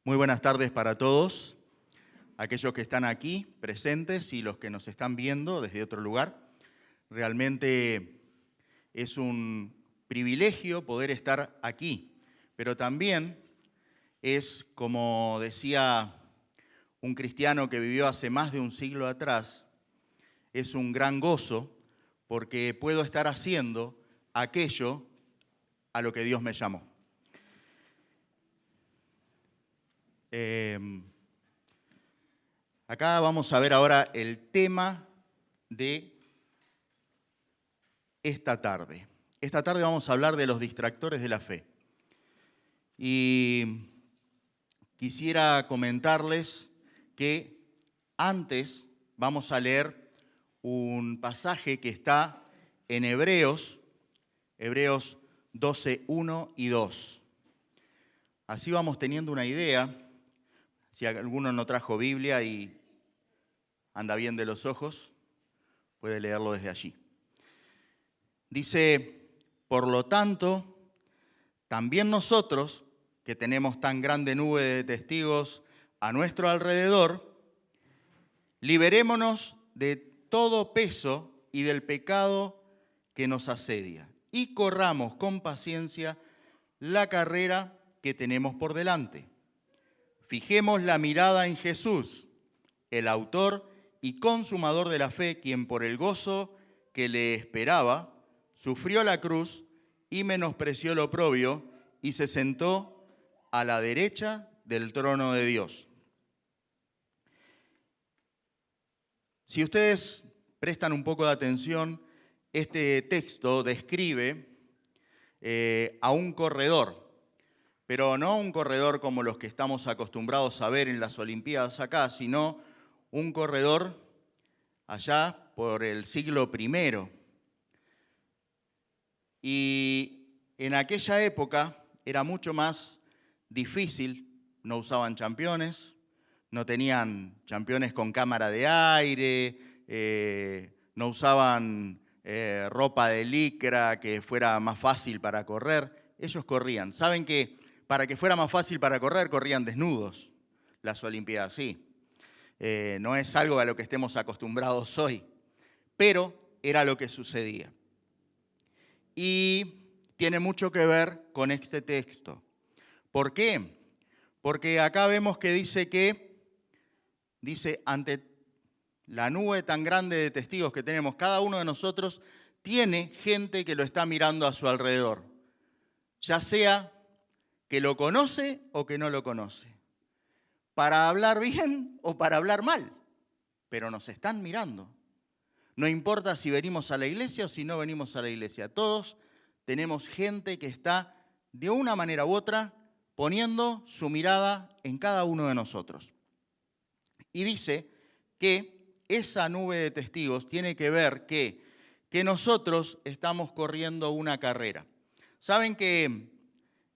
Muy buenas tardes para todos, aquellos que están aquí presentes y los que nos están viendo desde otro lugar. Realmente es un privilegio poder estar aquí, pero también es, como decía un cristiano que vivió hace más de un siglo atrás, es un gran gozo porque puedo estar haciendo aquello a lo que Dios me llamó. Acá vamos a ver ahora el tema de esta tarde. Esta tarde vamos a hablar de los distractores de la fe. Y quisiera comentarles que antes vamos a leer un pasaje que está en Hebreos 12, 1 y 2. Así vamos teniendo una idea. Si alguno no trajo Biblia y anda bien de los ojos, puede leerlo desde allí. Dice, por lo tanto, también nosotros, que tenemos tan grande nube de testigos a nuestro alrededor, liberémonos de todo peso y del pecado que nos asedia y corramos con paciencia la carrera que tenemos por delante. Fijemos la mirada en Jesús, el autor y consumador de la fe, quien por el gozo que le esperaba, sufrió la cruz y menospreció el oprobio y se sentó a la derecha del trono de Dios. Si ustedes prestan un poco de atención, este texto describe a un corredor, pero no un corredor como los que estamos acostumbrados a ver en las Olimpiadas acá, sino un corredor allá por el siglo I. Y en aquella época era mucho más difícil, no usaban championes, no tenían championes con cámara de aire, no usaban ropa de licra que fuera más fácil para correr. Ellos corrían. Saben que para que fuera más fácil para correr, corrían desnudos. Las Olimpiadas, sí. No es algo a lo que estemos acostumbrados hoy, pero era lo que sucedía. Y tiene mucho que ver con este texto. ¿Por qué? Porque acá vemos que dice, ante la nube tan grande de testigos que tenemos, cada uno de nosotros tiene gente que lo está mirando a su alrededor, ya sea que lo conoce o que no lo conoce, para hablar bien o para hablar mal, pero nos están mirando. No importa si venimos a la iglesia o si no venimos a la iglesia, todos tenemos gente que está de una manera u otra poniendo su mirada en cada uno de nosotros. Y dice que esa nube de testigos tiene que ver que nosotros estamos corriendo una carrera. Saben que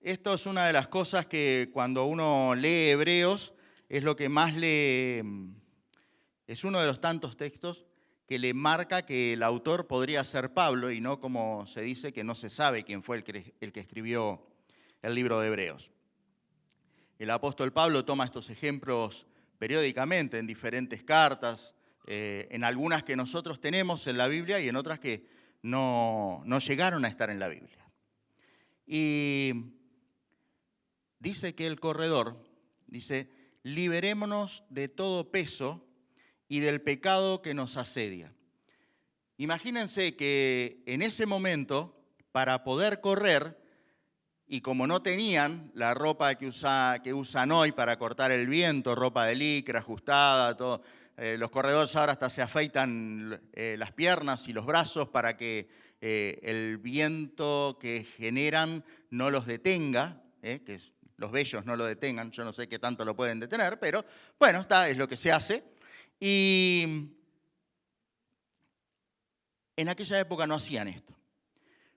esto es una de las cosas que cuando uno lee Hebreos es lo que más es uno de los tantos textos que le marca que el autor podría ser Pablo y no como se dice que no se sabe quién fue el que escribió el libro de Hebreos. El apóstol Pablo toma estos ejemplos periódicamente en diferentes cartas, en algunas que nosotros tenemos en la Biblia y en otras que no llegaron a estar en la Biblia. Y dice que el corredor, dice, liberémonos de todo peso y del pecado que nos asedia. Imagínense que en ese momento, para poder correr, y como no tenían la ropa que usan hoy para cortar el viento, ropa de licra ajustada, todo, los corredores ahora hasta se afeitan las piernas y los brazos para que el viento que generan no los detenga, que los vellos no lo detengan, yo no sé qué tanto lo pueden detener, pero bueno, es lo que se hace. Y en aquella época no hacían esto,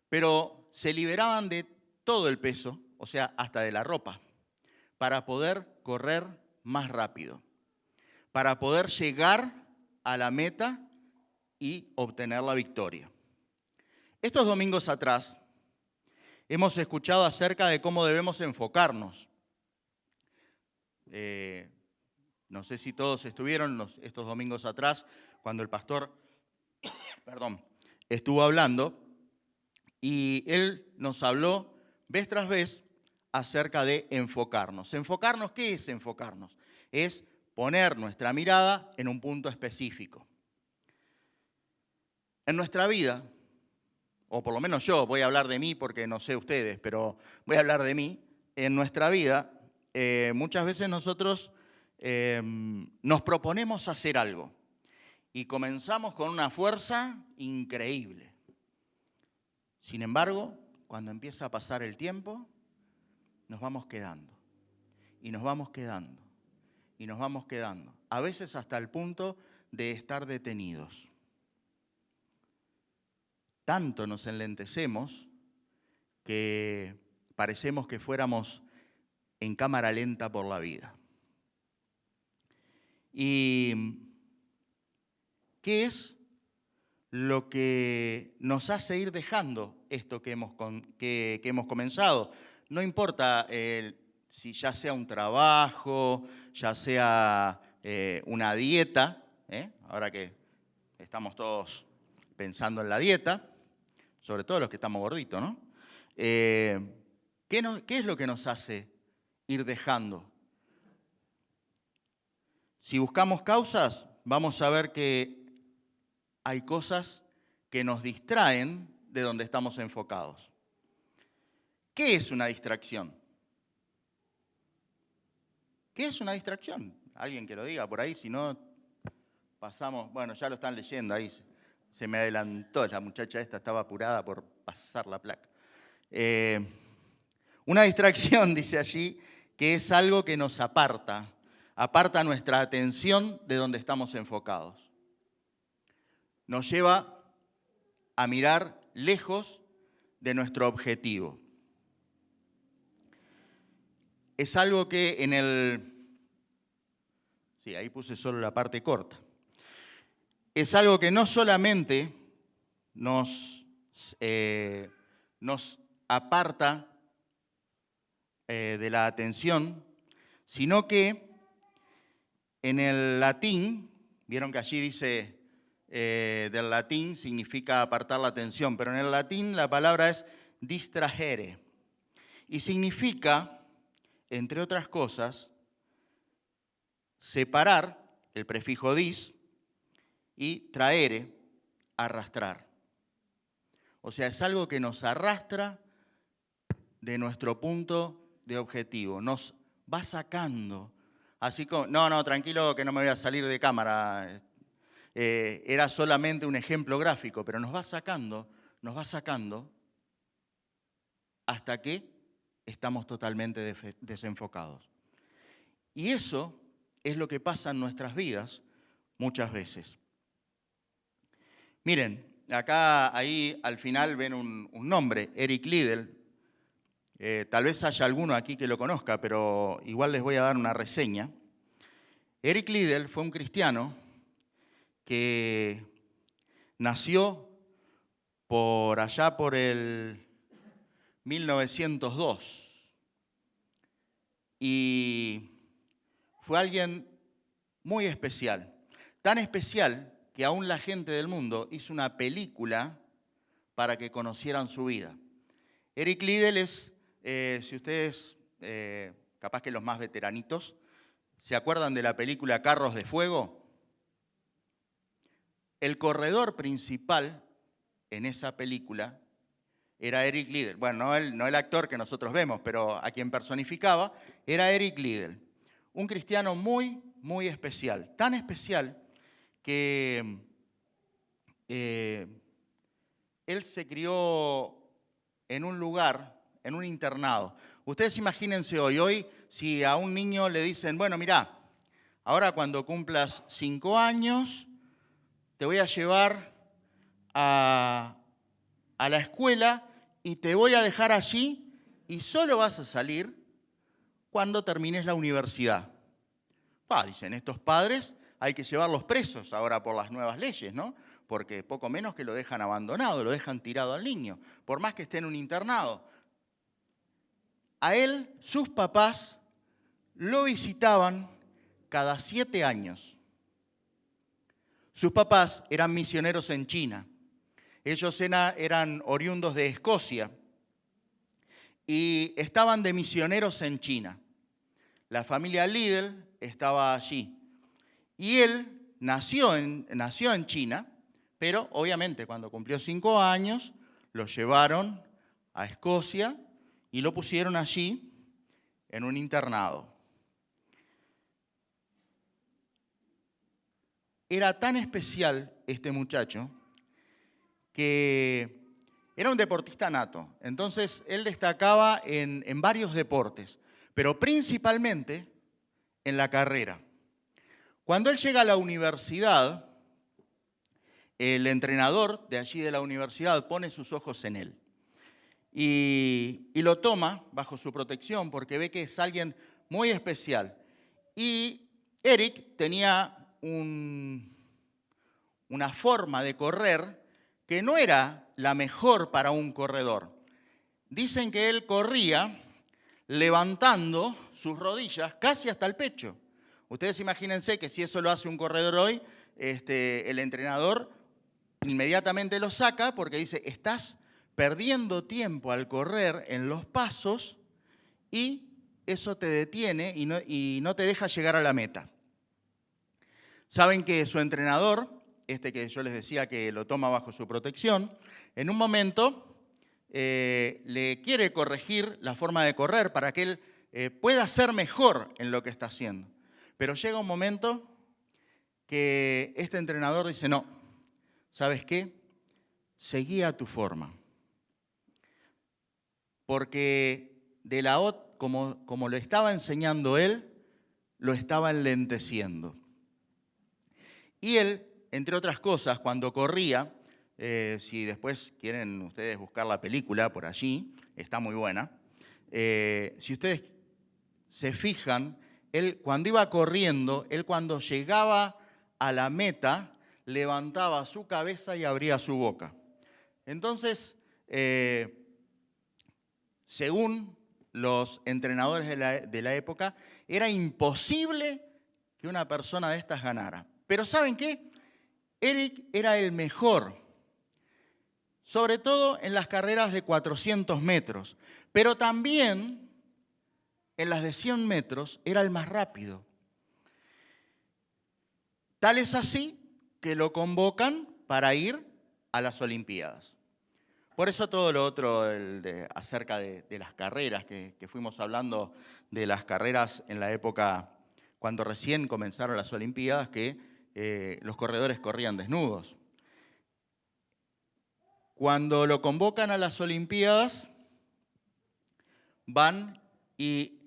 pero se liberaban de todo el peso, o sea, hasta de la ropa, para poder correr más rápido, para poder llegar a la meta y obtener la victoria. Estos domingos atrás hemos escuchado acerca de cómo debemos enfocarnos. No sé si todos estuvieron estos domingos atrás, cuando el pastor estuvo hablando, y él nos habló vez tras vez acerca de enfocarnos. ¿Enfocarnos qué es enfocarnos? Es poner nuestra mirada en un punto específico. En nuestra vida, o por lo menos yo, voy a hablar de mí porque no sé ustedes, pero voy a hablar de mí, en nuestra vida muchas veces nosotros nos proponemos hacer algo y comenzamos con una fuerza increíble. Sin embargo, cuando empieza a pasar el tiempo, nos vamos quedando y nos vamos quedando y nos vamos quedando, a veces hasta el punto de estar detenidos. Tanto nos enlentecemos que parecemos que fuéramos en cámara lenta por la vida. ¿Y qué es lo que nos hace ir dejando esto que hemos comenzado? No importa si ya sea un trabajo, ya sea una dieta, ahora que estamos todos pensando en la dieta, sobre todo los que estamos gorditos, ¿no? ¿Qué es lo que nos hace ir dejando? Si buscamos causas, vamos a ver que hay cosas que nos distraen de donde estamos enfocados. ¿Qué es una distracción? ¿Qué es una distracción? Alguien que lo diga por ahí, si no, pasamos, bueno, ya lo están leyendo ahí, se me adelantó, la muchacha esta estaba apurada por pasar la placa. Una distracción, dice allí, que es algo que nos aparta nuestra atención de donde estamos enfocados. Nos lleva a mirar lejos de nuestro objetivo. Es algo que sí, ahí puse solo la parte corta. Es algo que no solamente nos aparta de la atención, sino que en el latín, vieron que allí dice del latín significa apartar la atención, pero en el latín la palabra es distrahere y significa, entre otras cosas, separar, el prefijo dis, y traere, arrastrar. O sea, es algo que nos arrastra de nuestro punto de objetivo, nos va sacando. Así como, no, tranquilo que no me voy a salir de cámara, era solamente un ejemplo gráfico, pero nos va sacando hasta que estamos totalmente desenfocados. Y eso es lo que pasa en nuestras vidas muchas veces. Miren, acá, ahí al final ven un nombre, Eric Liddell. Tal vez haya alguno aquí que lo conozca, pero igual les voy a dar una reseña. Eric Liddell fue un cristiano que nació por allá por el 1902 y fue alguien muy especial, tan especial que aún la gente del mundo hizo una película para que conocieran su vida. Eric Liddell es, si ustedes, capaz que los más veteranitos, ¿se acuerdan de la película Carros de Fuego? El corredor principal en esa película era Eric Liddell. Bueno, no el actor que nosotros vemos, pero a quien personificaba, era Eric Liddell. Un cristiano muy, muy especial. Tan especial que él se crió en un lugar, en un internado. Ustedes imagínense hoy si a un niño le dicen, bueno, mirá, ahora cuando cumplas 5 años, te voy a llevar a la escuela y te voy a dejar allí y solo vas a salir cuando termines la universidad. Dicen, estos padres hay que llevarlos presos ahora por las nuevas leyes, ¿no? Porque poco menos que lo dejan abandonado, lo dejan tirado al niño, por más que esté en un internado. A él, sus papás lo visitaban cada 7 años. Sus papás eran misioneros en China. Ellos eran oriundos de Escocia y estaban de misioneros en China. La familia Liddell estaba allí. Y él nació en China, pero obviamente cuando cumplió 5 años lo llevaron a Escocia y lo pusieron allí en un internado. Era tan especial este muchacho que era un deportista nato. Entonces él destacaba en varios deportes, pero principalmente en la carrera. Cuando él llega a la universidad, el entrenador de allí de la universidad pone sus ojos en él y lo toma bajo su protección porque ve que es alguien muy especial. Y Eric tenía una forma de correr que no era la mejor para un corredor. Dicen que él corría levantando sus rodillas casi hasta el pecho. Ustedes imagínense que si eso lo hace un corredor hoy, el entrenador inmediatamente lo saca porque dice, estás perdiendo tiempo al correr en los pasos y eso te detiene y no te deja llegar a la meta. Saben que su entrenador, que yo les decía que lo toma bajo su protección, en un momento le quiere corregir la forma de correr para que él pueda ser mejor en lo que está haciendo. Pero llega un momento que este entrenador dice, no, ¿sabes qué? Seguí a tu forma. Porque como lo estaba enseñando él, lo estaba enlenteciendo. Y él, entre otras cosas, cuando corría, si después quieren ustedes buscar la película por allí, está muy buena. Si ustedes se fijan, él cuando iba corriendo, él cuando llegaba a la meta, levantaba su cabeza y abría su boca. Entonces, según los entrenadores de la época, era imposible que una persona de estas ganara. Pero ¿saben qué? Eric era el mejor, sobre todo en las carreras de 400 metros, pero también en las de 100 metros era el más rápido. Tal es así que lo convocan para ir a las Olimpiadas. Por eso todo lo otro acerca de las carreras, que fuimos hablando de las carreras en la época cuando recién comenzaron las Olimpiadas, que los corredores corrían desnudos. Cuando lo convocan a las Olimpiadas, van y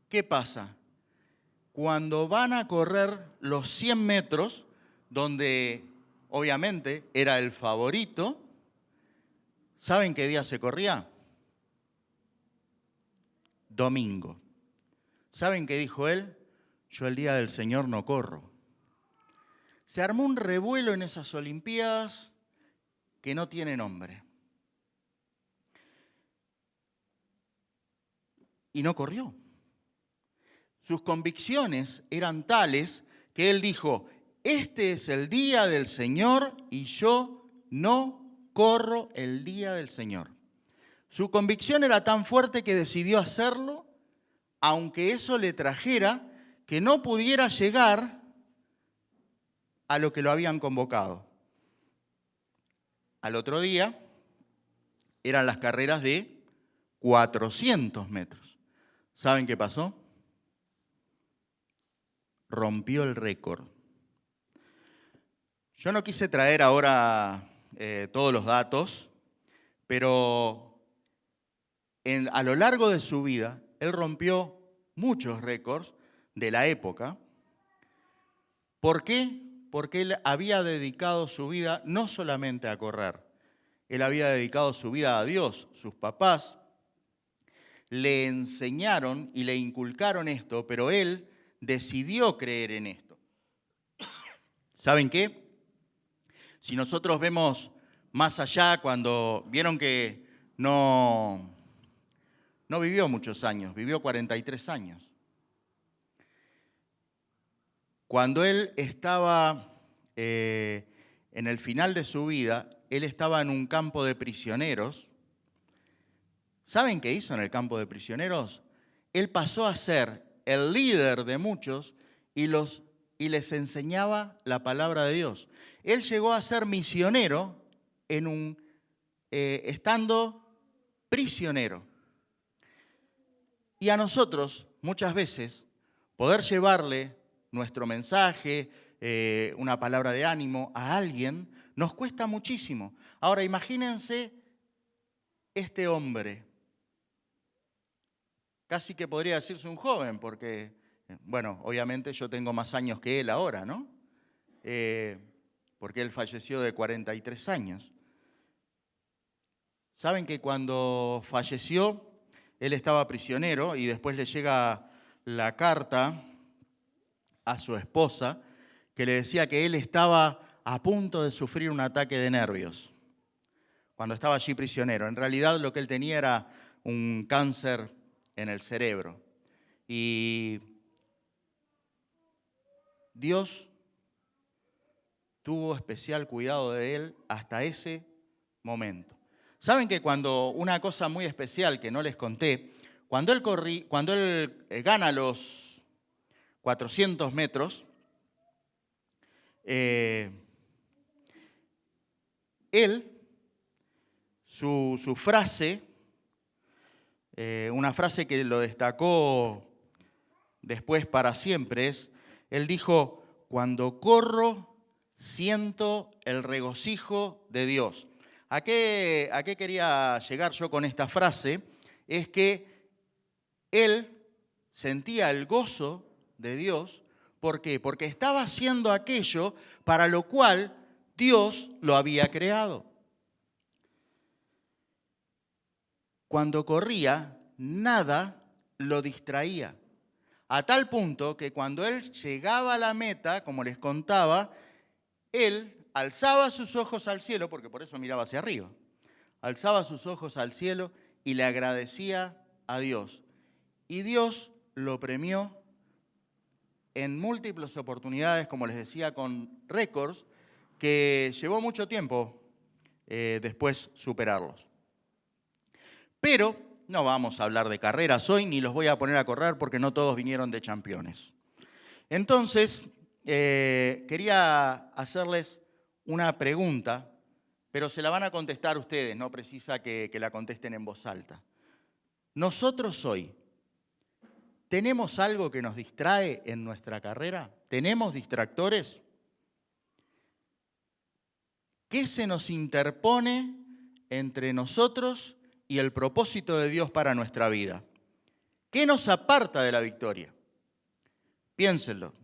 ¿qué pasa? Cuando van a correr los 100 metros, donde obviamente era el favorito, ¿saben qué día se corría? Domingo. ¿Saben qué dijo él? Yo el día del Señor no corro. Se armó un revuelo en esas Olimpiadas que no tiene nombre. Y no corrió. Sus convicciones eran tales que él dijo, este es el día del Señor y yo no corro el día del Señor. Su convicción era tan fuerte que decidió hacerlo, aunque eso le trajera que no pudiera llegar a lo que lo habían convocado. Al otro día eran las carreras de 400 metros. ¿Saben qué pasó? Rompió el récord. Yo no quise traer ahora todos los datos, pero a lo largo de su vida, él rompió muchos récords de la época. ¿Por qué? Porque él había dedicado su vida no solamente a correr, él había dedicado su vida a Dios. Sus papás le enseñaron y le inculcaron esto, pero él decidió creer en esto. ¿Saben qué? Si nosotros vemos más allá, cuando vieron que no no vivió muchos años, vivió 43 años. Cuando él estaba en el final de su vida, él estaba en un campo de prisioneros. ¿Saben qué hizo en el campo de prisioneros? Él pasó a ser el líder de muchos y les enseñaba la palabra de Dios. Él llegó a ser misionero estando prisionero. Y a nosotros, muchas veces, poder llevarle nuestro mensaje, una palabra de ánimo a alguien, nos cuesta muchísimo. Ahora, imagínense este hombre, casi que podría decirse un joven, porque, bueno, obviamente yo tengo más años que él ahora, ¿no? Porque él falleció de 43 años. Saben que cuando falleció, él estaba prisionero y después le llega la carta a su esposa que le decía que él estaba a punto de sufrir un ataque de nervios cuando estaba allí prisionero. En realidad lo que él tenía era un cáncer en el cerebro. Y Dios tuvo especial cuidado de él hasta ese momento. Saben que cuando una cosa muy especial que no les conté, cuando él gana los 400 metros, su frase, una frase que lo destacó después para siempre es, él dijo, cuando corro siento el regocijo de Dios. ¿A qué quería llegar yo con esta frase? Es que él sentía el gozo de Dios. ¿Por qué? Porque estaba haciendo aquello para lo cual Dios lo había creado. Cuando corría, nada lo distraía. A tal punto que cuando él llegaba a la meta, como les contaba, él alzaba sus ojos al cielo, porque por eso miraba hacia arriba, alzaba sus ojos al cielo y le agradecía a Dios. Y Dios lo premió en múltiples oportunidades, como les decía, con récords que llevó mucho tiempo después superarlos. Pero no vamos a hablar de carreras hoy, ni los voy a poner a correr porque no todos vinieron de campeones. Entonces, quería hacerles una pregunta, pero se la van a contestar ustedes, no precisa que la contesten en voz alta. Nosotros hoy, ¿tenemos algo que nos distrae en nuestra carrera? ¿Tenemos distractores? ¿Qué se nos interpone entre nosotros y el propósito de Dios para nuestra vida? ¿Qué nos aparta de la victoria? Piénsenlo.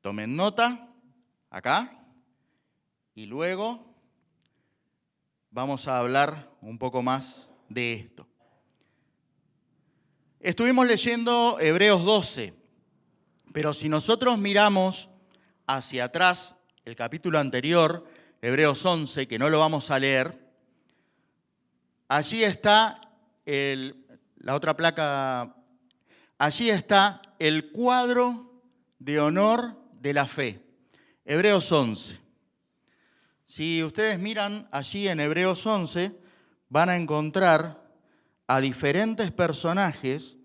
Tomen nota, acá, y luego vamos a hablar un poco más de esto. Estuvimos leyendo Hebreos 12, pero si nosotros miramos hacia atrás, el capítulo anterior, Hebreos 11, que no lo vamos a leer, allí está la otra placa, allí está el cuadro de honor de la fe, Hebreos 11. Si ustedes miran allí en Hebreos 11, van a encontrar a diferentes personajes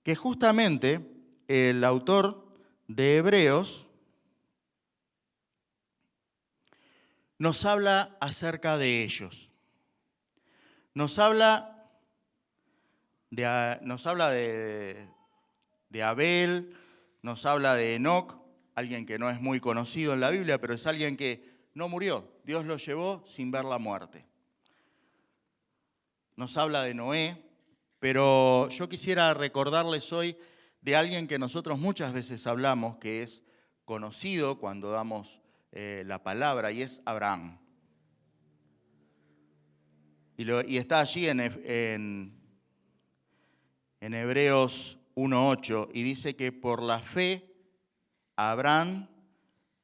que justamente el autor de Hebreos nos habla acerca de ellos. Nos habla de Abel, nos habla de Enoc, alguien que no es muy conocido en la Biblia, pero es alguien que no murió. Dios lo llevó sin ver la muerte. Nos habla de Noé, pero yo quisiera recordarles hoy de alguien que nosotros muchas veces hablamos, que es conocido cuando damos la palabra, y es Abraham. Y está allí en Hebreos 1:8, y dice que por la fe Abraham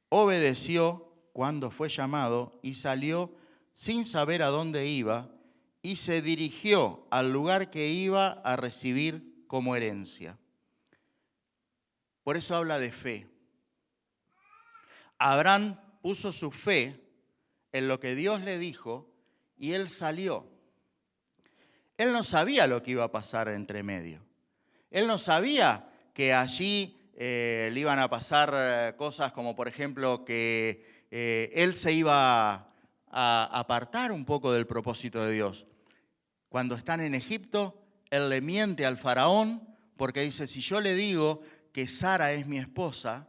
obedeció cuando fue llamado y salió sin saber a dónde iba, y se dirigió al lugar que iba a recibir como herencia. Por eso habla de fe. Abraham puso su fe en lo que Dios le dijo y él salió. Él no sabía lo que iba a pasar entre medio. Él no sabía que allí le iban a pasar cosas como, por ejemplo, que él se iba a apartar un poco del propósito de Dios. Cuando están en Egipto, él le miente al faraón porque dice, si yo le digo que Sara es mi esposa,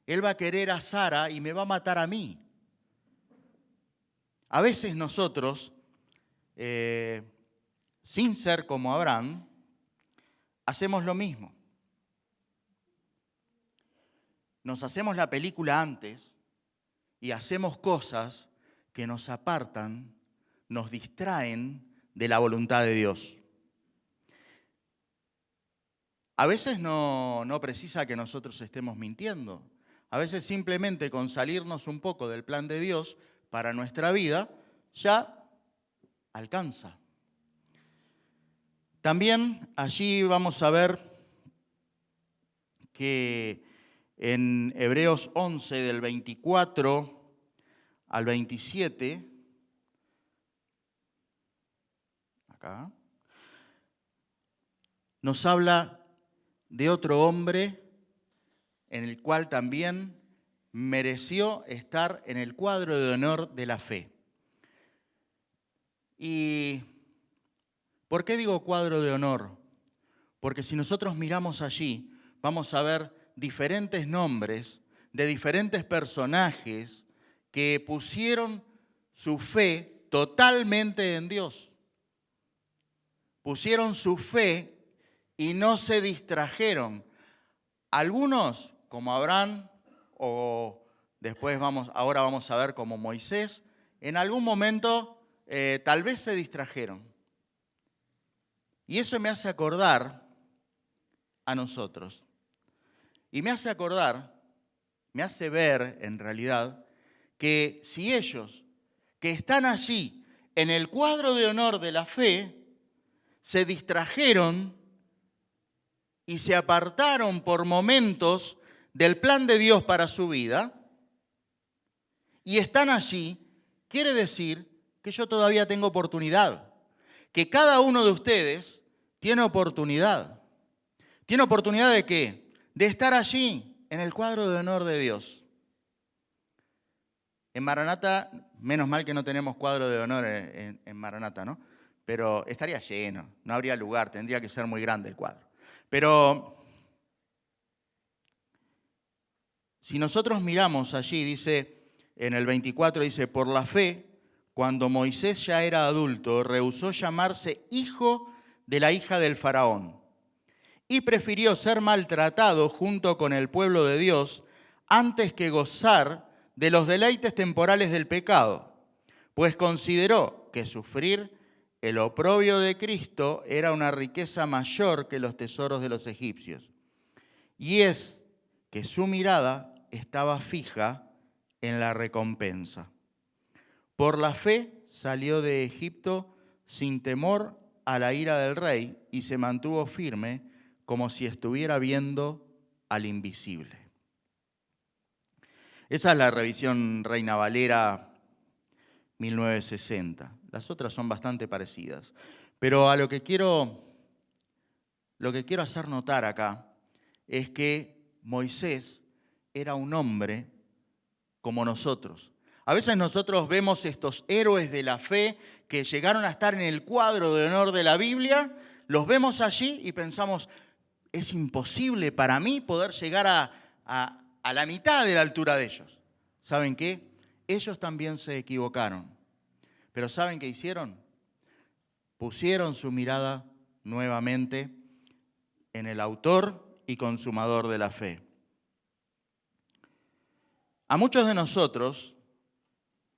él va a querer a Sara y me va a matar a mí. A veces nosotros, sin ser como Abraham, hacemos lo mismo. Nos hacemos la película antes y hacemos cosas que nos apartan, nos distraen de la voluntad de Dios. A veces no precisa que nosotros estemos mintiendo. A veces simplemente con salirnos un poco del plan de Dios para nuestra vida, ya alcanza. También allí vamos a ver que en Hebreos 11, del 24 al 27, acá, nos habla de otro hombre en el cual también mereció estar en el cuadro de honor de la fe. ¿Y por qué digo cuadro de honor? Porque si nosotros miramos allí, vamos a ver diferentes nombres de diferentes personajes que pusieron su fe totalmente en Dios. Pusieron su fe y no se distrajeron. Algunos, como Abraham, o después ahora vamos a ver como Moisés, en algún momento tal vez se distrajeron. Y eso me hace acordar a nosotros. Y me hace acordar, me hace ver en realidad, que si ellos que están allí en el cuadro de honor de la fe, se distrajeron y se apartaron por momentos del plan de Dios para su vida, y están allí, quiere decir que yo todavía tengo oportunidad, que cada uno de ustedes tiene oportunidad. ¿Tiene oportunidad de qué? De estar allí, en el cuadro de honor de Dios. En Maranata, menos mal que no tenemos cuadro de honor en Maranata, ¿no? Pero estaría lleno, no habría lugar, tendría que ser muy grande el cuadro. Pero si nosotros miramos allí, dice, en el 24 dice, por la fe, cuando Moisés ya era adulto, rehusó llamarse hijo de la hija del faraón y prefirió ser maltratado junto con el pueblo de Dios antes que gozar de los deleites temporales del pecado, pues consideró que sufrir el oprobio de Cristo era una riqueza mayor que los tesoros de los egipcios. Y es que su mirada estaba fija en la recompensa. Por la fe salió de Egipto sin temor a la ira del rey y se mantuvo firme como si estuviera viendo al invisible. Esa es la revisión Reina Valera 1960. Las otras son bastante parecidas. Pero a lo que quiero hacer notar acá es que Moisés era un hombre como nosotros. A veces nosotros vemos estos héroes de la fe que llegaron a estar en el cuadro de honor de la Biblia, los vemos allí y pensamos, es imposible para mí poder llegar a la mitad de la altura de ellos. ¿Saben qué? Ellos también se equivocaron. Pero ¿saben qué hicieron? Pusieron su mirada nuevamente en el autor y consumador de la fe. A muchos de nosotros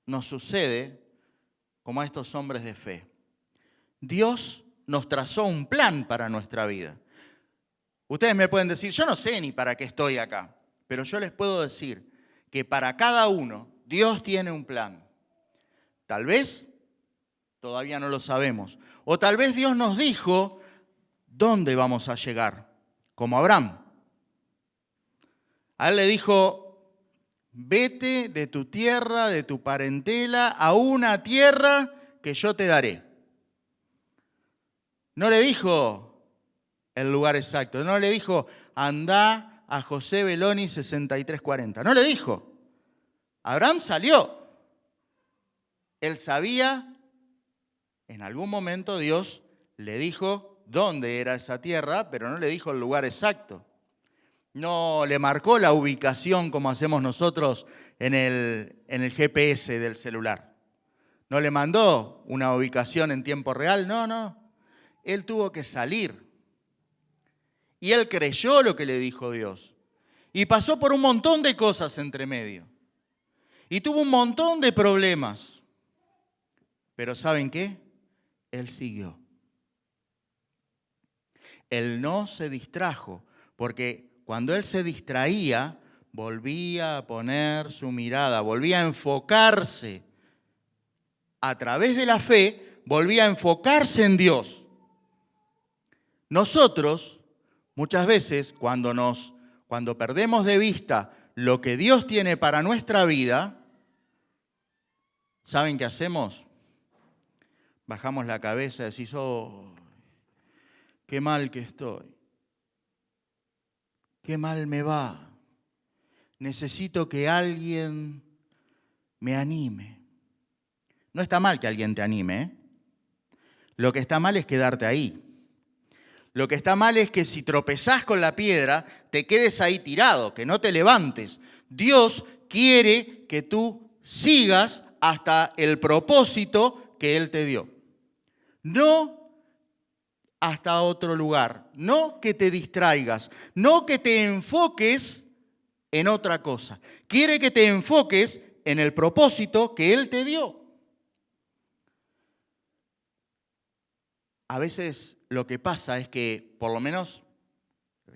nos sucede como a estos hombres de fe. Dios nos trazó un plan para nuestra vida. Ustedes me pueden decir, yo no sé ni para qué estoy acá, pero yo les puedo decir que para cada uno Dios tiene un plan. Tal vez todavía no lo sabemos. O tal vez Dios nos dijo dónde vamos a llegar, como Abraham. A él le dijo, vete de tu tierra, de tu parentela, a una tierra que yo te daré. No le dijo el lugar exacto, no le dijo, andá a José Beloni 6340. No le dijo. Abraham salió. Él sabía, en algún momento Dios le dijo dónde era esa tierra, pero no le dijo el lugar exacto. No le marcó la ubicación como hacemos nosotros en el GPS del celular. No le mandó una ubicación en tiempo real, no. Él tuvo que salir. Y él creyó lo que le dijo Dios. Y pasó por un montón de cosas entre medio. Y tuvo un montón de problemas. Pero ¿saben qué? Él siguió. Él no se distrajo, porque cuando él se distraía, volvía a poner su mirada, volvía a enfocarse a través de la fe, volvía a enfocarse en Dios. Nosotros, muchas veces, cuando perdemos de vista lo que Dios tiene para nuestra vida, ¿saben qué hacemos? Bajamos la cabeza y decís, oh, qué mal que estoy, qué mal me va, necesito que alguien me anime. No está mal que alguien te anime, ¿eh? Lo que está mal es quedarte ahí. Lo que está mal es que si tropezás con la piedra, te quedes ahí tirado, que no te levantes. Dios quiere que tú sigas hasta el propósito que Él te dio. No hasta otro lugar, no que te distraigas, no que te enfoques en otra cosa. Quiere que te enfoques en el propósito que Él te dio. A veces lo que pasa es que, por lo menos,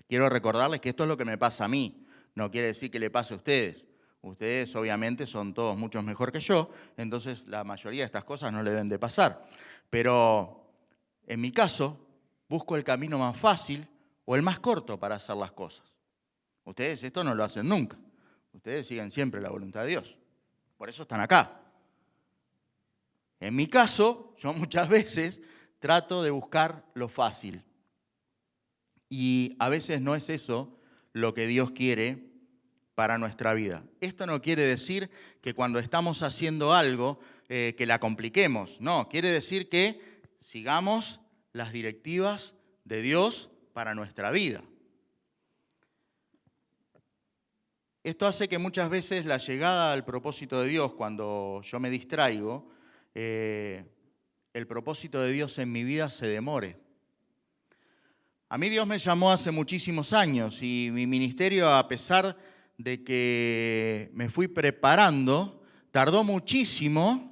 quiero recordarles que esto es lo que me pasa a mí. No quiere decir que le pase a ustedes. Ustedes obviamente son todos mucho mejor que yo, entonces la mayoría de estas cosas no le deben de pasar. Pero en mi caso, busco el camino más fácil o el más corto para hacer las cosas. Ustedes esto no lo hacen nunca. Ustedes siguen siempre la voluntad de Dios. Por eso están acá. En mi caso, yo muchas veces trato de buscar lo fácil. Y a veces no es eso lo que Dios quiere para nuestra vida. Esto no quiere decir que cuando estamos haciendo algo, que la compliquemos. No, quiere decir que sigamos las directivas de Dios para nuestra vida. Esto hace que muchas veces la llegada al propósito de Dios, cuando yo me distraigo, el propósito de Dios en mi vida se demore. A mí Dios me llamó hace muchísimos años y mi ministerio, a pesar de que me fui preparando, tardó muchísimo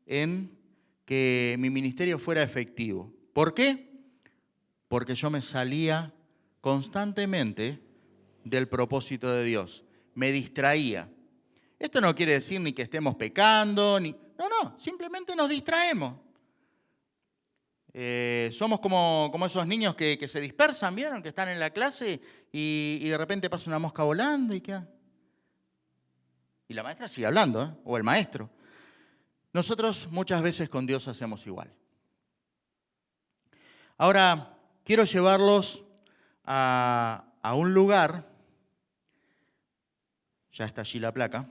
en que mi ministerio fuera efectivo. ¿Por qué? Porque yo me salía constantemente del propósito de Dios. Me distraía. Esto no quiere decir ni que estemos pecando, no, simplemente nos distraemos. Somos como esos niños que se dispersan, ¿vieron? Que están en la clase y de repente pasa una mosca volando y queda. Y la maestra sigue hablando, ¿eh? O el maestro. Nosotros muchas veces con Dios hacemos igual. Ahora, quiero llevarlos a un lugar, ya está allí la placa,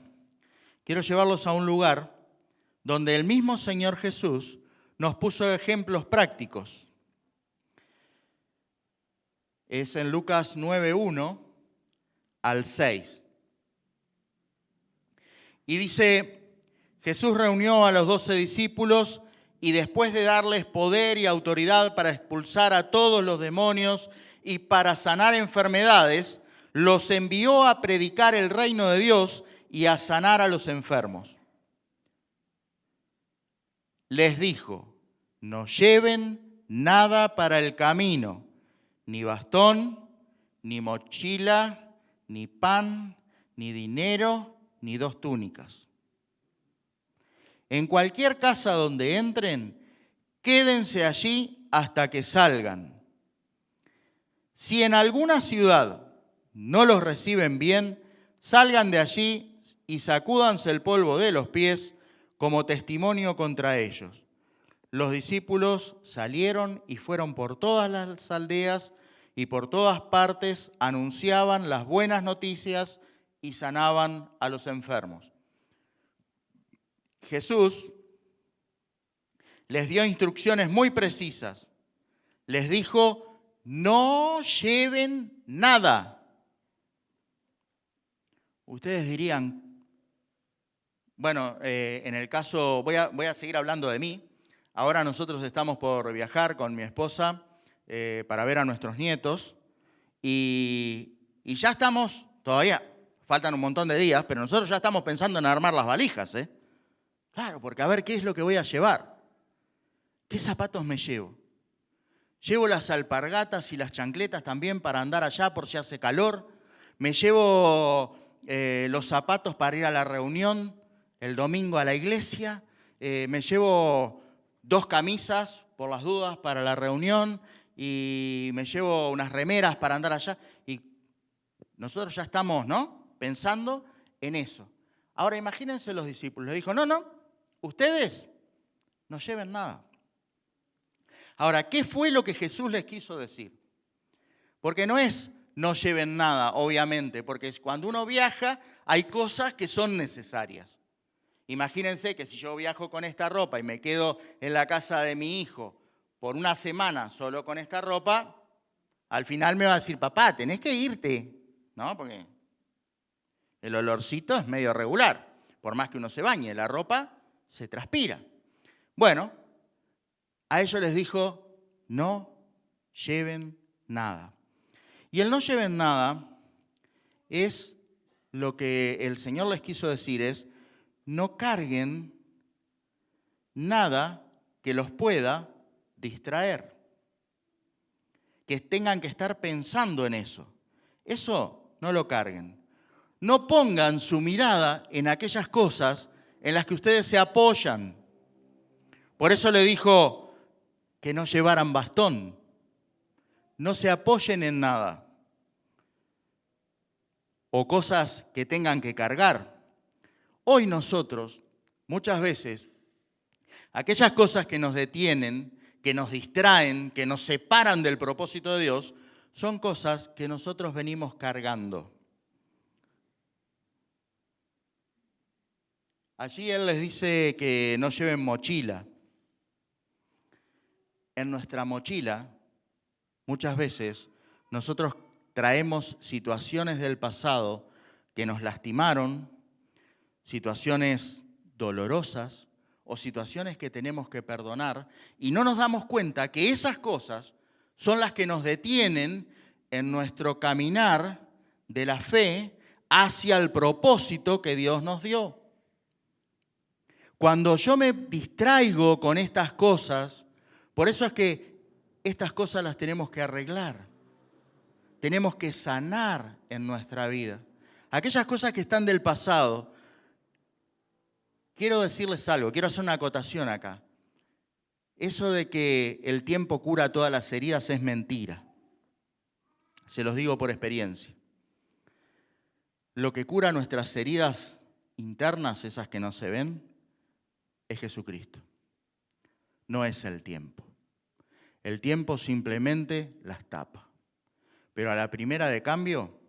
quiero llevarlos a un lugar donde el mismo Señor Jesús nos puso ejemplos prácticos. Es en Lucas 9:1 al 6. Y dice, Jesús reunió a los 12 discípulos y después de darles poder y autoridad para expulsar a todos los demonios y para sanar enfermedades, los envió a predicar el reino de Dios y a sanar a los enfermos. Les dijo, no lleven nada para el camino, ni bastón, ni mochila, ni pan, ni dinero, ni 2 túnicas. En cualquier casa donde entren, quédense allí hasta que salgan. Si en alguna ciudad no los reciben bien, salgan de allí y sacúdanse el polvo de los pies como testimonio contra ellos. Los discípulos salieron y fueron por todas las aldeas y por todas partes anunciaban las buenas noticias y sanaban a los enfermos. Jesús les dio instrucciones muy precisas. Les dijo, no lleven nada. Ustedes dirían, bueno, en el caso, voy a seguir hablando de mí. Ahora nosotros estamos por viajar con mi esposa para ver a nuestros nietos y ya estamos, todavía faltan un montón de días, pero nosotros ya estamos pensando en armar las valijas, ¿eh? Claro, porque a ver qué es lo que voy a llevar. ¿Qué zapatos me llevo? Llevo las alpargatas y las chancletas también para andar allá por si hace calor. Me llevo los zapatos para ir a la reunión el domingo a la iglesia. Me llevo 2 camisas por las dudas para la reunión y me llevo unas remeras para andar allá. Y nosotros ya estamos, ¿no?, pensando en eso. Ahora imagínense los discípulos. Le dijo, no, ustedes no lleven nada. Ahora, ¿qué fue lo que Jesús les quiso decir? Porque no es no lleven nada, obviamente, porque cuando uno viaja hay cosas que son necesarias. Imagínense que si yo viajo con esta ropa y me quedo en la casa de mi hijo por una semana solo con esta ropa, al final me va a decir, papá, tenés que irte, ¿no? Porque el olorcito es medio regular. Por más que uno se bañe, la ropa se transpira. Bueno, a ellos les dijo, no lleven nada. Y el no lleven nada es lo que el Señor les quiso decir, es no carguen nada que los pueda distraer, que tengan que estar pensando en eso. Eso no lo carguen. No pongan su mirada en aquellas cosas en las que ustedes se apoyan. Por eso le dijo que no llevaran bastón. No se apoyen en nada. O cosas que tengan que cargar. Hoy nosotros, muchas veces, aquellas cosas que nos detienen, que nos distraen, que nos separan del propósito de Dios, son cosas que nosotros venimos cargando. Allí Él les dice que no lleven mochila. En nuestra mochila, muchas veces, nosotros traemos situaciones del pasado que nos lastimaron, situaciones dolorosas o situaciones que tenemos que perdonar y no nos damos cuenta que esas cosas son las que nos detienen en nuestro caminar de la fe hacia el propósito que Dios nos dio. Cuando yo me distraigo con estas cosas, por eso es que estas cosas las tenemos que arreglar. Tenemos que sanar en nuestra vida. Aquellas cosas que están del pasado. Quiero decirles algo, quiero hacer una acotación acá. Eso de que el tiempo cura todas las heridas es mentira. Se los digo por experiencia. Lo que cura nuestras heridas internas, esas que no se ven, es Jesucristo. No es el tiempo. El tiempo simplemente las tapa. Pero a la primera de cambio,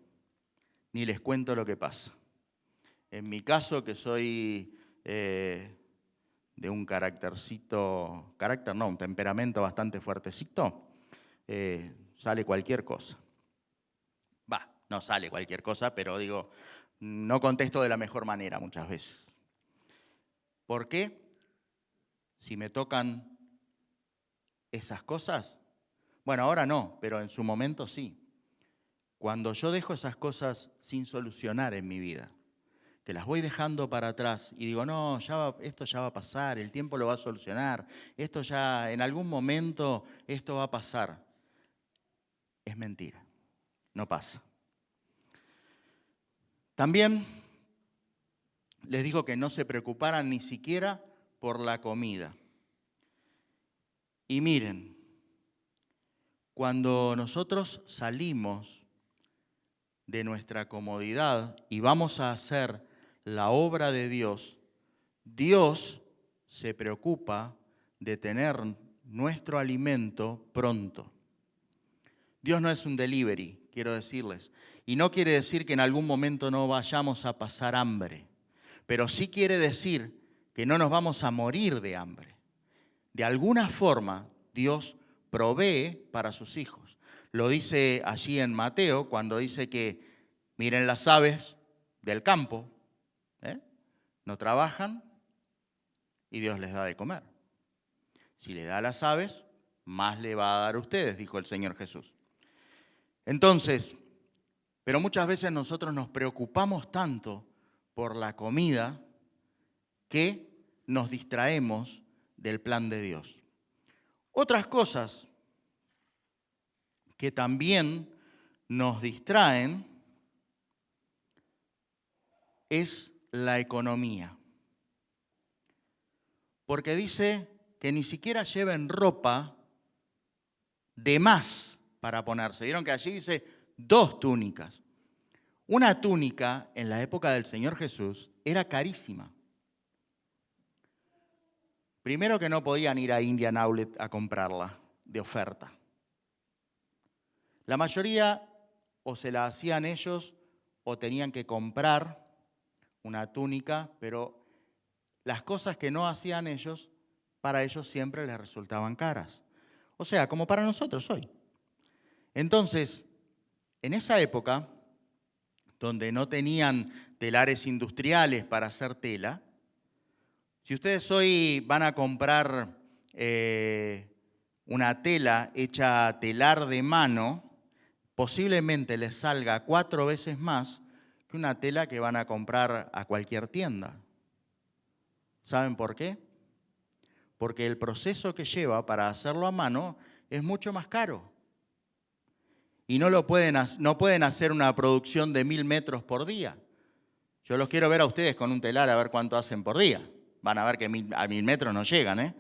ni les cuento lo que pasa. En mi caso, que soy de un un temperamento bastante fuertecito, sale cualquier cosa. No sale cualquier cosa, pero digo, no contesto de la mejor manera muchas veces. ¿Por qué? Si me tocan esas cosas, bueno, ahora no, pero en su momento sí. Cuando yo dejo esas cosas sin solucionar en mi vida, que las voy dejando para atrás y digo, no, esto ya va a pasar, el tiempo lo va a solucionar, esto ya, en algún momento, esto va a pasar. Es mentira, no pasa. También les digo que no se preocuparan ni siquiera por la comida. Y miren, cuando nosotros salimos de nuestra comodidad y vamos a hacer la obra de Dios, Dios se preocupa de tener nuestro alimento pronto. Dios no es un delivery, quiero decirles. Y no quiere decir que en algún momento no vayamos a pasar hambre, pero sí quiere decir que no nos vamos a morir de hambre. De alguna forma, Dios provee para sus hijos. Lo dice allí en Mateo, cuando dice que miren las aves del campo, no trabajan y Dios les da de comer. Si le da a las aves, más le va a dar a ustedes, dijo el Señor Jesús. Entonces, pero muchas veces nosotros nos preocupamos tanto por la comida que nos distraemos del plan de Dios. Otras cosas que también nos distraen es la economía. Porque dice que ni siquiera lleven ropa de más para ponerse. Vieron que allí dice 2 túnicas. Una túnica en la época del Señor Jesús era carísima. Primero que no podían ir a Indian Outlet a comprarla de oferta. La mayoría o se la hacían ellos o tenían que comprar una túnica, pero las cosas que no hacían ellos, para ellos siempre les resultaban caras. O sea, como para nosotros hoy. Entonces, en esa época, donde no tenían telares industriales para hacer tela, si ustedes hoy van a comprar una tela hecha telar de mano, posiblemente les salga 4 veces más que una tela que van a comprar a cualquier tienda. ¿Saben por qué? Porque el proceso que lleva para hacerlo a mano es mucho más caro. Y no pueden hacer una producción de 1000 metros por día. Yo los quiero ver a ustedes con un telar a ver cuánto hacen por día. Van a ver que a 1000 metros no llegan,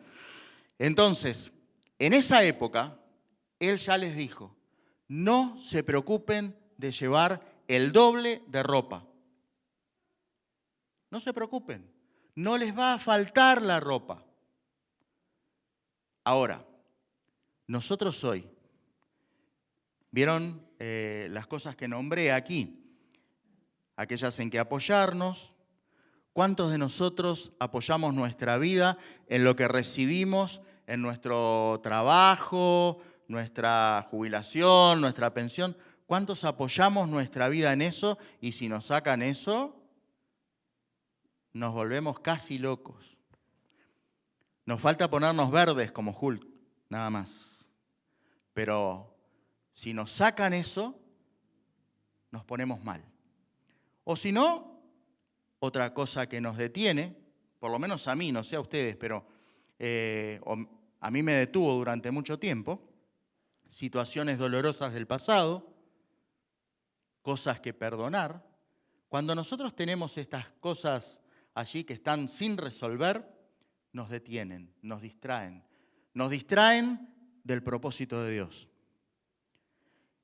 Entonces, en esa época, él ya les dijo, no se preocupen de llevar el doble de ropa. No se preocupen, no les va a faltar la ropa. Ahora, nosotros hoy, ¿vieron las cosas que nombré aquí? Aquellas en que apoyarnos. ¿Cuántos de nosotros apoyamos nuestra vida en lo que recibimos en nuestro trabajo, nuestra jubilación, nuestra pensión? ¿Cuántos apoyamos nuestra vida en eso? Y si nos sacan eso, nos volvemos casi locos. Nos falta ponernos verdes como Hulk, nada más. Pero si nos sacan eso, nos ponemos mal. O si no, otra cosa que nos detiene, por lo menos a mí, no sé a ustedes, pero a mí me detuvo durante mucho tiempo, situaciones dolorosas del pasado, cosas que perdonar. Cuando nosotros tenemos estas cosas allí que están sin resolver, nos detienen, nos distraen. Nos distraen del propósito de Dios.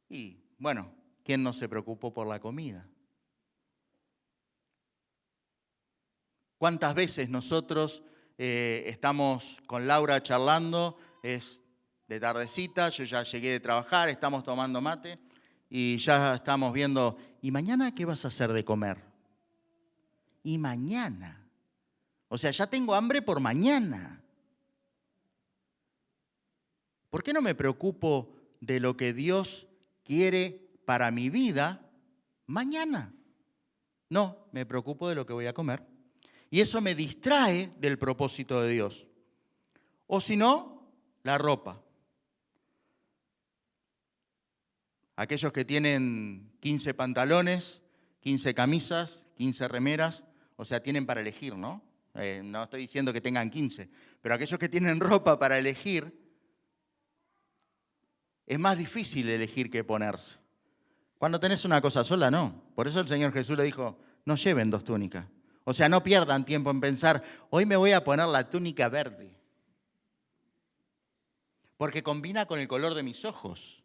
Y bueno, ¿quién no se preocupó por la comida? ¿Cuántas veces nosotros estamos con Laura charlando? Es de tardecita, yo ya llegué de trabajar, estamos tomando mate y ya estamos viendo, ¿y mañana qué vas a hacer de comer? ¿Y mañana? O sea, ya tengo hambre por mañana. ¿Por qué no me preocupo de lo que Dios quiere para mi vida mañana? No, me preocupo de lo que voy a comer. Y eso me distrae del propósito de Dios. O si no, la ropa. Aquellos que tienen 15 pantalones, 15 camisas, 15 remeras, o sea, tienen para elegir, ¿no? No estoy diciendo que tengan 15, pero aquellos que tienen ropa para elegir, es más difícil elegir que ponerse. Cuando tenés una cosa sola, no. Por eso el Señor Jesús le dijo, no lleven 2 túnicas. O sea, no pierdan tiempo en pensar, hoy me voy a poner la túnica verde. porque combina con el color de mis ojos.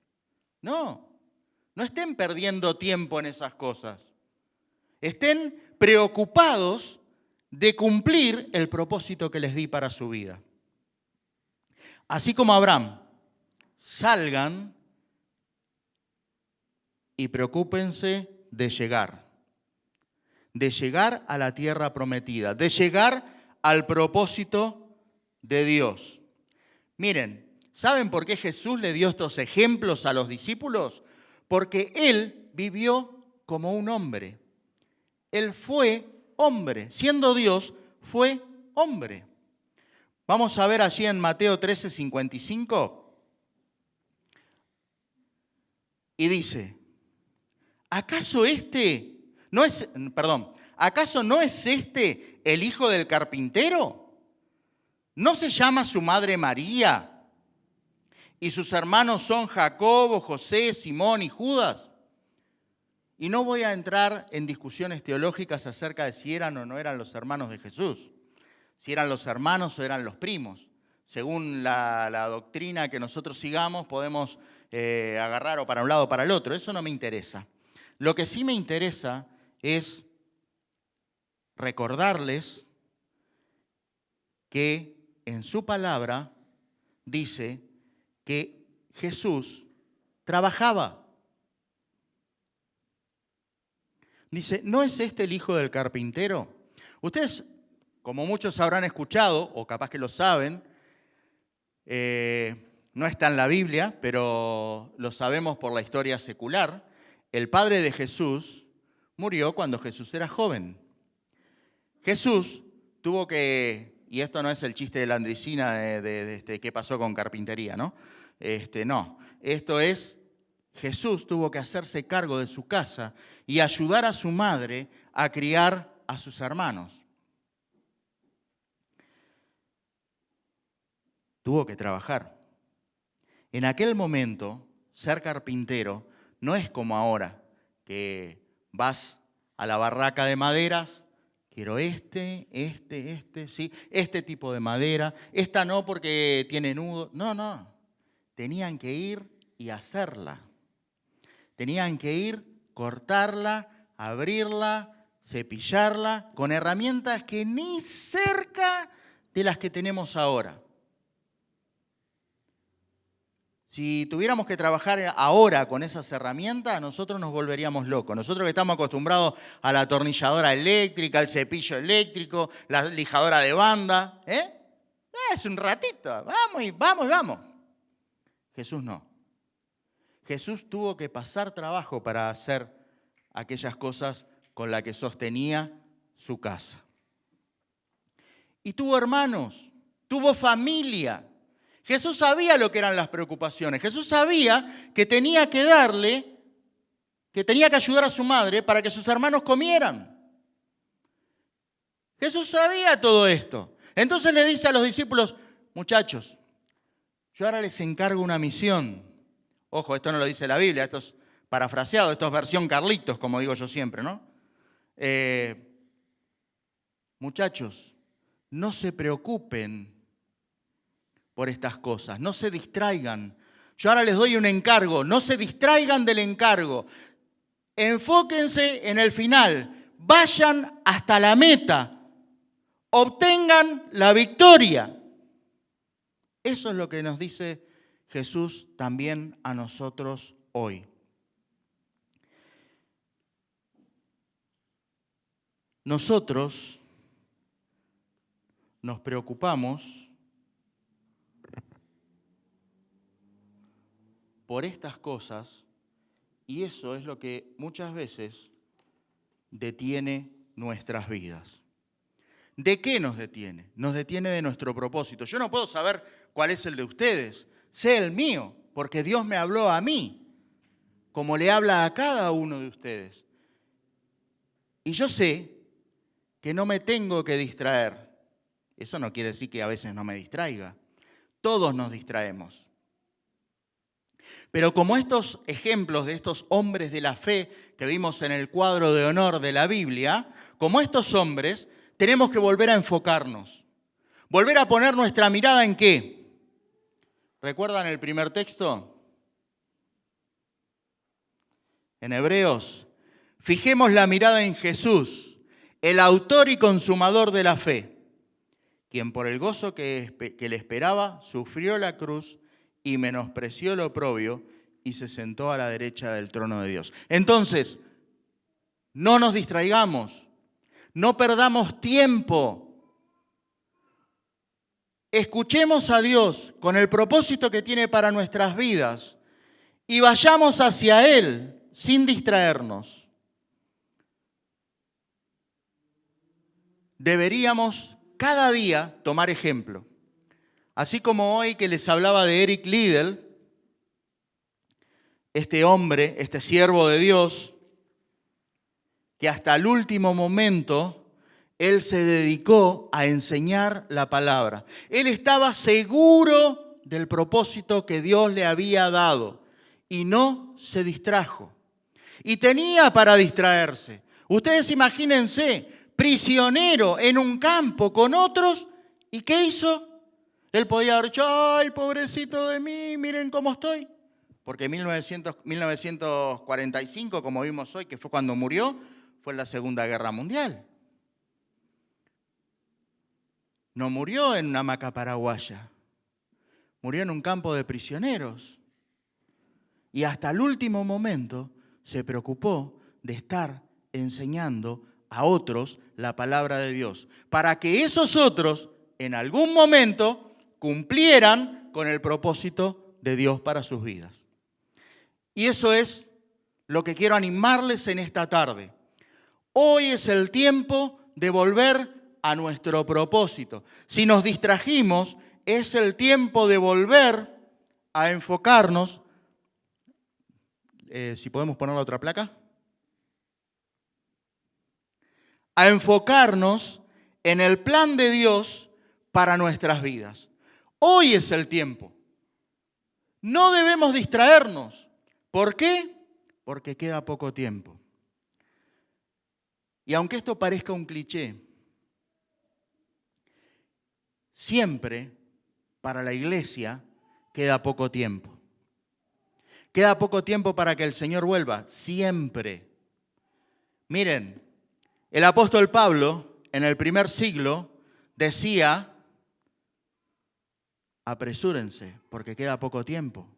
No, no estén perdiendo tiempo en esas cosas. Estén preocupados de cumplir el propósito que les di para su vida. Así como Abraham, salgan y preocúpense de llegar a la tierra prometida, de llegar al propósito de Dios. Miren, ¿saben por qué Jesús le dio estos ejemplos a los discípulos? Porque Él vivió como un hombre. Él fue hombre. Siendo Dios, fue hombre. Vamos a ver allí en Mateo 13:55. Y dice, ¿acaso no es este el hijo del carpintero? ¿No se llama su madre María? Y sus hermanos son Jacobo, José, Simón y Judas. Y no voy a entrar en discusiones teológicas acerca de si eran o no eran los hermanos de Jesús, si eran los hermanos o eran los primos. Según la doctrina que nosotros sigamos, podemos agarrar o para un lado o para el otro. Eso no me interesa. Lo que sí me interesa es recordarles que en su palabra dice que Jesús trabajaba. Dice, ¿no es este el hijo del carpintero? Ustedes, como muchos habrán escuchado, o capaz que lo saben, no está en la Biblia, pero lo sabemos por la historia secular. El padre de Jesús murió cuando Jesús era joven. Jesús tuvo que, y esto no es el chiste de la Andricina de qué pasó con carpintería, ¿no? No, esto es, Jesús tuvo que hacerse cargo de su casa y ayudar a su madre a criar a sus hermanos. Tuvo que trabajar. En aquel momento, ser carpintero no es como ahora, que vas a la barraca de maderas, quiero sí, este tipo de madera, esta no porque tiene nudo. No, tenían que ir y hacerla. Tenían que ir, cortarla, abrirla, cepillarla, con herramientas que ni cerca de las que tenemos ahora. Si tuviéramos que trabajar ahora con esas herramientas, nosotros nos volveríamos locos. Nosotros que estamos acostumbrados a la atornilladora eléctrica, al cepillo eléctrico, la lijadora de banda, es un ratito, vamos. Jesús no. Jesús tuvo que pasar trabajo para hacer aquellas cosas con las que sostenía su casa. Y tuvo hermanos, tuvo familia. Jesús sabía lo que eran las preocupaciones. Jesús sabía que tenía que ayudar a su madre para que sus hermanos comieran. Jesús sabía todo esto. Entonces le dice a los discípulos, muchachos, yo ahora les encargo una misión. Ojo, esto no lo dice la Biblia, esto es parafraseado, esto es versión Carlitos, como digo yo siempre, ¿no? Muchachos, no se preocupen por estas cosas, no se distraigan. Yo ahora les doy un encargo, no se distraigan del encargo. Enfóquense en el final, vayan hasta la meta, obtengan la victoria. Eso es lo que nos dice Jesús también a nosotros hoy. Nosotros nos preocupamos por estas cosas y eso es lo que muchas veces detiene nuestras vidas. ¿De qué nos detiene? Nos detiene de nuestro propósito. Yo no puedo saber cuál es el de ustedes, sé el mío, porque Dios me habló a mí, como le habla a cada uno de ustedes. Y yo sé que no me tengo que distraer. Eso no quiere decir que a veces no me distraiga. Todos nos distraemos. Pero como estos ejemplos de estos hombres de la fe que vimos en el cuadro de honor de la Biblia, como estos hombres, tenemos que volver a enfocarnos. Volver a poner nuestra mirada ¿en qué? ¿Recuerdan el primer texto? En Hebreos, fijemos la mirada en Jesús, el autor y consumador de la fe, quien por el gozo que le esperaba sufrió la cruz y menospreció el oprobio y se sentó a la derecha del trono de Dios. Entonces, no nos distraigamos, no perdamos tiempo. Escuchemos a Dios con el propósito que tiene para nuestras vidas y vayamos hacia Él sin distraernos. Deberíamos cada día tomar ejemplo. Así como hoy que les hablaba de Eric Liddell, este hombre, este siervo de Dios, que hasta el último momento él se dedicó a enseñar la palabra. Él estaba seguro del propósito que Dios le había dado y no se distrajo. Y tenía para distraerse. Ustedes imagínense, prisionero en un campo con otros, ¿y qué hizo? Él podía haber dicho, ay, pobrecito de mí, miren cómo estoy. Porque en 1945, como vimos hoy, que fue cuando murió, fue la Segunda Guerra Mundial. No murió en una hamaca paraguaya, murió en un campo de prisioneros. Y hasta el último momento se preocupó de estar enseñando a otros la palabra de Dios, para que esos otros en algún momento cumplieran con el propósito de Dios para sus vidas. Y eso es lo que quiero animarles en esta tarde. Hoy es el tiempo de volver a nuestro propósito. Si nos distrajimos, es el tiempo de volver a enfocarnos. Si podemos poner la otra placa. A enfocarnos en el plan de Dios para nuestras vidas. Hoy es el tiempo. No debemos distraernos. ¿Por qué? Porque queda poco tiempo. Y aunque esto parezca un cliché, siempre para la iglesia queda poco tiempo. Queda poco tiempo para que el Señor vuelva, siempre. Miren, el apóstol Pablo en el primer siglo decía, apresúrense porque queda poco tiempo.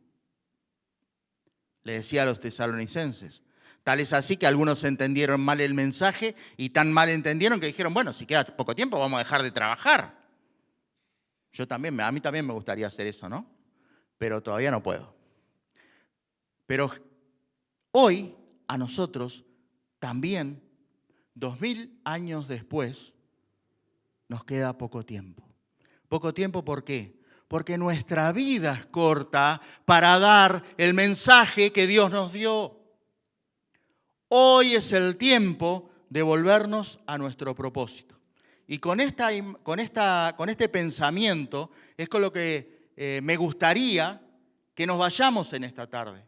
Le decía a los tesalonicenses. Tal es así que algunos entendieron mal el mensaje y tan mal entendieron que dijeron, bueno, si queda poco tiempo vamos a dejar de trabajar. A mí también me gustaría hacer eso, ¿no? Pero todavía no puedo. Pero hoy a nosotros también, 2000 años después, nos queda poco tiempo. Poco tiempo, ¿por qué? Porque nuestra vida es corta para dar el mensaje que Dios nos dio. Hoy es el tiempo de volvernos a nuestro propósito. Y con este pensamiento es con lo que me gustaría que nos vayamos en esta tarde.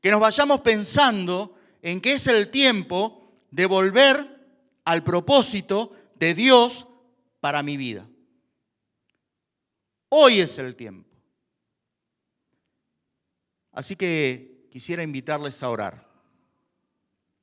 Que nos vayamos pensando en que es el tiempo de volver al propósito de Dios para mi vida. Hoy es el tiempo. Así que quisiera invitarles a orar.